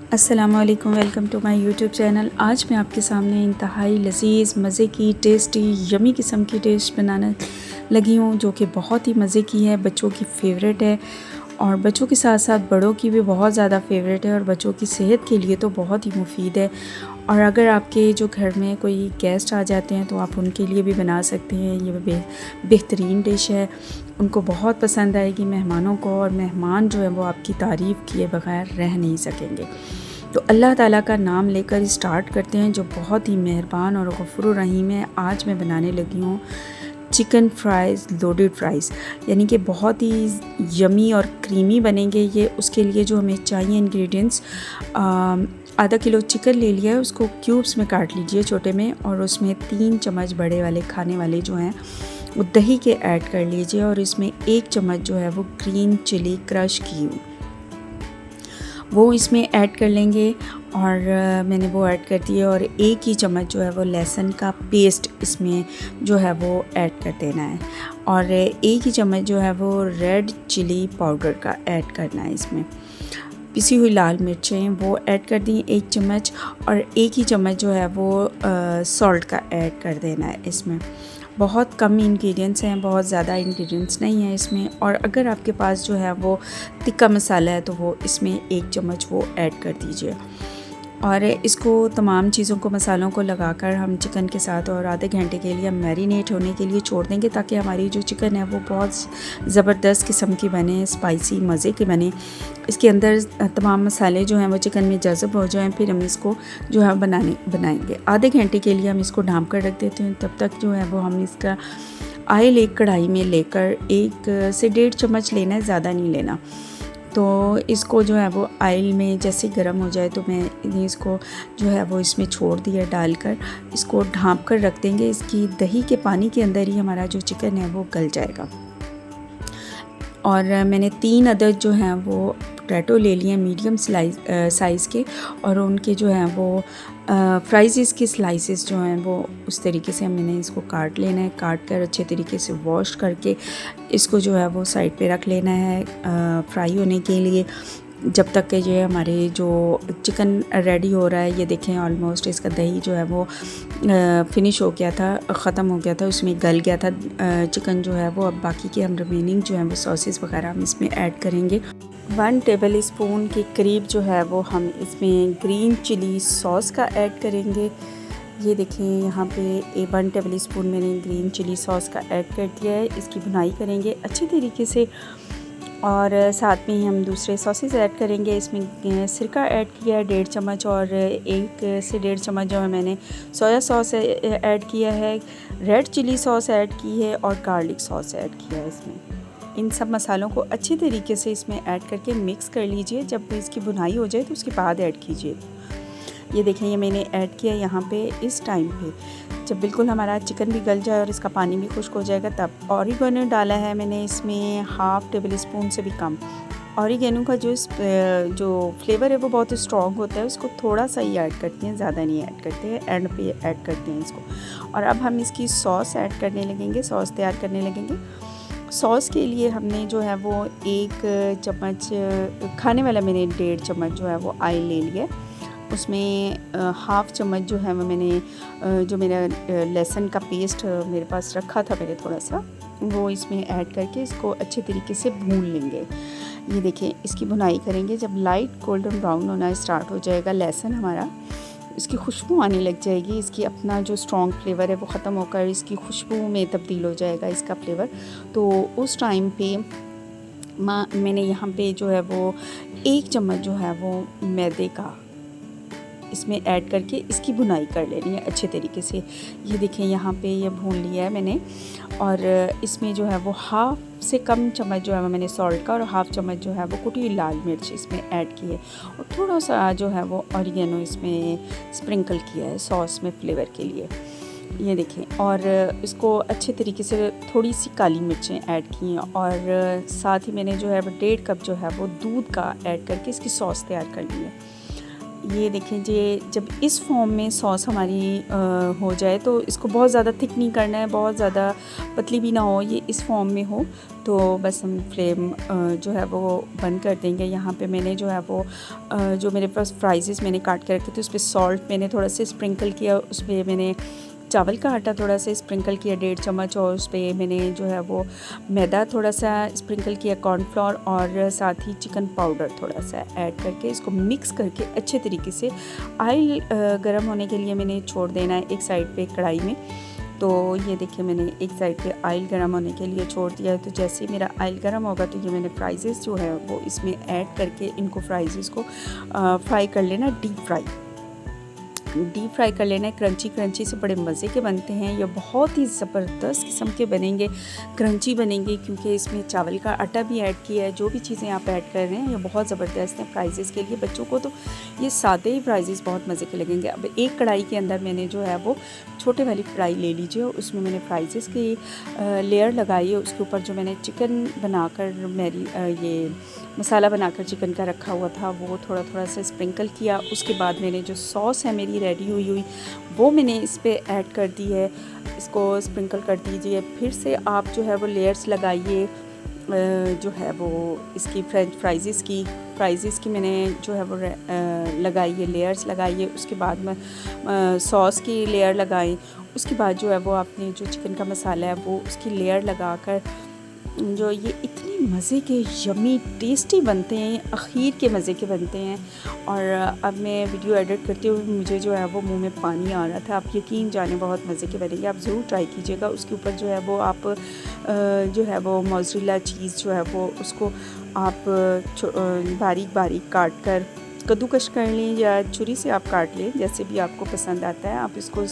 अस्सलामुअलैकुम, welcome to my YouTube channel. आज मैं आपके सामने इंतहाई लज़ीज़, मज़े की, टेस्टी, यमी किस्म की डिश बनाने लगी हूँ जो कि बहुत ही मज़े की है, बच्चों की फ़ेवरेट है और बच्चों के साथ साथ बड़ों की भी बहुत ज़्यादा फ़ेवरेट है और बच्चों की सेहत के लिए तो बहुत ही मुफीद है। और अगर आपके जो घर में कोई गेस्ट आ जाते हैं तो आप उनके लिए भी बना सकते हैं। ये बेहतरीन डिश है, उनको बहुत पसंद आएगी मेहमानों को, और मेहमान जो है वो आपकी तारीफ़ किए बगैर रह नहीं सकेंगे। तो अल्लाह ताला का नाम लेकर स्टार्ट करते हैं, जो बहुत ही मेहरबान और गफूर रहीम है। आज मैं बनाने लगी हूँ चिकन फ्राइज़, लोडेड फ्राइज़, यानी कि बहुत ही यमी और क्रीमी बनेंगे ये। उसके लिए जो हमें चाहिए इंग्रेडिएंट्स, आधा किलो चिकन ले लिया है, उसको क्यूब्स में काट लीजिए छोटे में, और उसमें 3 चम्मच बड़े वाले खाने वाले जो हैं वो दही के ऐड कर लीजिए, और इसमें 1 चम्मच जो है वो ग्रीन चिली क्रश की हुई वो इसमें ऐड कर लेंगे, और मैंने वो ऐड कर दिए। और 1 ही चम्मच जो है वो लहसुन का पेस्ट इसमें जो है वो ऐड कर देना है, और 1 ही चम्मच जो है वो रेड चिली पाउडर का ऐड करना है। इसमें पिसी हुई लाल मिर्चें वो ऐड कर दी 1 चम्मच, और 1 ही चम्मच जो है वो सॉल्ट का ऐड कर देना है। इसमें बहुत कम इंग्रेडिएंट्स हैं, बहुत ज़्यादा इंग्रेडिएंट्स नहीं हैं इसमें। और अगर आपके पास जो है वो तिक्का मसाला है तो वो इसमें 1 चम्मच वो ऐड कर दीजिए, और इसको तमाम चीज़ों को, मसालों को लगाकर हम चिकन के साथ और आधे घंटे के लिए मैरिनेट होने के लिए छोड़ देंगे, ताकि हमारी जो चिकन है वो बहुत ज़बरदस्त किस्म की बने, स्पाइसी मज़े के बने। इसके अंदर तमाम मसाले जो हैं वो चिकन में जज़ब हो जाएं, फिर हम इसको जो है बनाएंगे। आधे घंटे के लिए हम इसको ढाँप कर रख देते हैं। तब तक जो है वो हम इसका ऑयल एक कढ़ाई में लेकर 1 से 1.5 चम्मच लेना है, ज़्यादा नहीं लेना। तो इसको जो है वो ऑयल में जैसे गर्म हो जाए तो मैं इसको जो है वो इसमें छोड़ दिया, डालकर इसको ढाँप कर रख देंगे। इसकी दही के पानी के अंदर ही हमारा जो चिकन है वो गल जाएगा। और मैंने 3 अदद जो हैं वो पोटैटो ले लिए मीडियम साइज़ के, और उनके जो हैं वो फ्राइज़ के स्लाइसेस जो हैं वो उस तरीके से मैंने इसको काट लेना है। काट कर अच्छे तरीके से वॉश करके इसको जो है वो साइड पे रख लेना है फ्राई होने के लिए, जब तक कि ये हमारे जो चिकन रेडी हो रहा है। ये देखें ऑलमोस्ट इसका दही जो है वो फिनिश हो गया था, ख़त्म हो गया था, उसमें गल गया था चिकन जो है वो। अब बाकी के हम रिमेनिंग जो है वो सॉसेस वगैरह हम इसमें ऐड करेंगे। 1 टेबल स्पून के करीब जो है वो हम इसमें ग्रीन चिली सॉस का ऐड करेंगे। ये देखें यहाँ पे 1 टेबल स्पून मैंने ग्रीन चिली सॉस का ऐड कर दिया है। इसकी भुनाई करेंगे अच्छे तरीके से, और साथ में ही हम दूसरे सॉसेस ऐड करेंगे। इसमें सिरका ऐड किया है 1.5 चम्मच, और 1 से 1.5 चम्मच जो है मैंने सोया सॉस ऐड किया है, रेड चिली सॉस ऐड की है, और गार्लिक सॉस ऐड किया है। इसमें इन सब मसालों को अच्छे तरीके से इसमें ऐड करके मिक्स कर लीजिए। जब इसकी भुनाई हो जाए तो उसके बाद ऐड कीजिए। ये देखें, ये मैंने ऐड किया यहाँ पे। इस टाइम पे जब बिल्कुल हमारा चिकन भी गल जाए और इसका पानी भी खुश्क हो जाएगा, तब ऑरिगेनो डाला है मैंने इसमें 1/2 टेबल स्पून से भी कम। ऑरिगेनो का जो फ्लेवर है वो बहुत स्ट्रॉन्ग होता है, उसको थोड़ा सा ही ऐड करते हैं, ज़्यादा नहीं ऐड करते हैं, एंड पे ऐड करते हैं इसको। और अब हम इसकी सॉस ऐड करने लगेंगे, सॉस तैयार करने लगेंगे। सॉस के लिए हमने जो है वो 1 चम्मच खाने वाला, मैंने 1.5 चम्मच जो है वो ऑयल ले लिया। उसमें 1/2 चम्मच जो है वो मैंने जो मेरा लहसुन का पेस्ट मेरे पास रखा था मैंने थोड़ा सा, वो इसमें ऐड करके इसको अच्छे तरीके से भून लेंगे। ये देखें, इसकी भुनाई करेंगे। जब लाइट गोल्डन ब्राउन होना स्टार्ट हो जाएगा लहसुन हमारा, इसकी खुशबू आने लग जाएगी, इसकी अपना जो स्ट्रॉन्ग फ्लेवर है वो ख़त्म होकर इसकी खुशबू में तब्दील हो जाएगा इसका फ्लेवर। तो उस टाइम पे मैंने यहाँ पे जो है वो 1 चम्मच जो है वो मैदे का इसमें ऐड करके इसकी भुनाई कर लेनी है अच्छे तरीके से। ये देखें, यहाँ पे ये भून लिया है मैंने, और इसमें जो है वो 1/2 से कम चम्मच जो है वो मैंने सॉल्ट का, और 1/2 चम्मच जो है वो कुटी हुई लाल मिर्च इसमें ऐड की है, और थोड़ा सा जो है वो ऑरिगेनो इसमें स्प्रिंकल किया है सॉस में फ्लेवर के लिए। ये देखें, और इसको अच्छे तरीके से थोड़ी सी काली मिर्चें ऐड की हैं, और साथ ही मैंने जो है वो 1.5 कप जो है वो दूध का ऐड करके इसकी सॉस तैयार कर ली है। ये देखें जी, जब इस फॉर्म में सॉस हमारी हो जाए तो इसको बहुत ज़्यादा थिक नहीं करना है, बहुत ज़्यादा पतली भी ना हो, ये इस फॉर्म में हो तो बस हम फ्लेम जो है वो बंद कर देंगे। यहाँ पे मैंने जो है वो जो मेरे पास फ्राइज़ मैंने काट के रखे थे उस पर सॉल्ट मैंने थोड़ा सा स्प्रिंकल किया, उस पर मैंने चावल का आटा थोड़ा सा स्प्रिंकल किया 1.5 चम्मच, और उस पर मैंने जो है वो मैदा थोड़ा सा स्प्रिंकल किया, कॉर्नफ्लोर, और साथ ही चिकन पाउडर थोड़ा सा ऐड करके इसको मिक्स करके अच्छे तरीके से ऑयल गर्म होने के लिए मैंने छोड़ देना है एक साइड पे कढ़ाई में। तो ये देखिए मैंने एक साइड पे ऑयल गर्म होने के लिए छोड़ दिया है। तो जैसे ही मेरा ऑयल गर्म होगा तो ये मैंने फ्राइज़ जो है वो इसमें ऐड करके इनको फ्राइज़ को फ्राई कर लेना, डीप फ्राई कर लेना है। क्रंची क्रंची से बड़े मज़े के बनते हैं, ये बहुत ही ज़बरदस्त किस्म के बनेंगे, क्रंची बनेंगे, क्योंकि इसमें चावल का आटा भी ऐड किया है। जो भी चीज़ें आप ऐड कर रहे हैं ये बहुत ज़बरदस्त हैं फ्राइज़ के लिए। बच्चों को तो ये सादे ही फ्राइज़ बहुत मज़े के लगेंगे। अब एक कढ़ाई के अंदर मैंने जो है वो छोटे वाली कढ़ाई ले लीजिए, उसमें मैंने फ्राइज़ की लेयर लगाई है। उसके ऊपर जो मैंने चिकन बनाकर ये मसाला बनाकर चिकन का रखा हुआ था वो थोड़ा थोड़ा सा स्प्रिंकल किया। उसके बाद मैंने जो सॉस है मेरी रेडी हुई वो मैंने इस पर ऐड कर दी है, इसको स्प्रिंकल कर दीजिए। फिर से आप जो है वो लेयर्स लगाइए, जो है वो इसकी फ्रेंच फ्राइज़ की मैंने जो है वो लगाई है, लेयर्स लगाइए। उसके बाद में सॉस की लेयर लगाएं। उसके बाद जो है वो आपने जो चिकन का मसाला है वो उसकी लेयर लगाकर जो ये इतनी मज़े के यमी टेस्टी बनते हैं, अखीर के मज़े के बनते हैं। और अब मैं वीडियो एडिट करते हुए मुझे जो है वो मुंह में पानी आ रहा था। आप यकीन जाने बहुत मज़े के बनेंगे, आप ज़रूर ट्राई कीजिएगा। उसके ऊपर जो है वो आप जो है वो मोज़रेला चीज़ जो है वो उसको आप बारीक बारीक काट कर कद्दूकश कर लें या छुरी से आप काट लें, जैसे भी आपको पसंद आता है। आप इसको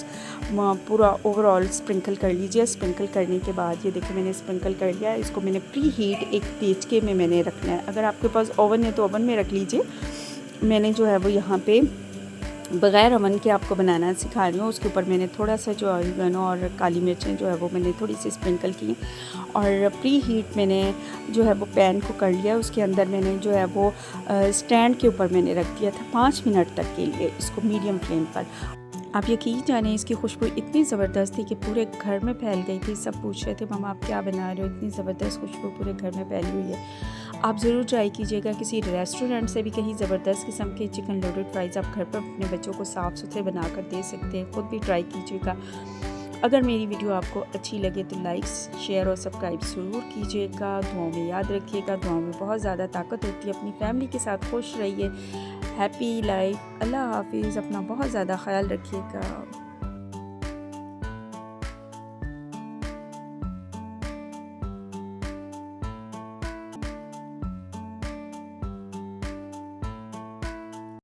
पूरा ओवरऑल स्प्रिंकल कर लीजिए। स्प्रिंकल करने के बाद ये देखिए मैंने स्प्रिंकल कर लिया है। इसको मैंने प्री हीट एक तेज़ में मैंने रखना है। अगर आपके पास ओवन है तो ओवन में रख लीजिए। मैंने जो है वो यहाँ पे बग़ैर अवन के आपको बनाना सिखा रही हूँ। उसके ऊपर मैंने थोड़ा सा जो ऑरिगेनो और काली मिर्चें जो है वो मैंने थोड़ी सी स्प्रिंकल की, और प्री हीट मैंने जो है वो पैन को कर लिया। उसके अंदर मैंने जो है वो स्टैंड के ऊपर मैंने रख दिया था 5 मिनट तक के लिए, इसको मीडियम फ्लेम पर। आप यकीन जाने इसकी खुशबू इतनी ज़बरदस्त थी कि पूरे घर में फैल गई थी। सब पूछ रहे थे मम्मा आप क्या बना रहे हो, इतनी ज़बरदस्त खुशबू पूरे घर में फैली हुई है। आप ज़रूर ट्राई कीजिएगा। किसी रेस्टोरेंट से भी कहीं ज़बरदस्त किस्म के चिकन लोडेड फ्राइज़ आप घर पर अपने बच्चों को साफ़ सुथरे बना कर दे सकते हैं। ख़ुद भी ट्राई कीजिएगा। अगर मेरी वीडियो आपको अच्छी लगे तो लाइक, शेयर और सब्सक्राइब ज़रूर कीजिएगा। दुआओं में याद रखिएगा, दुआओं में बहुत ज़्यादा ताकत होती है। अपनी फैमिली के साथ खुश रहिए। Happy life. अल्लाह हाफिज़। अपना बहुत ज़्यादा ख्याल रखिएगा।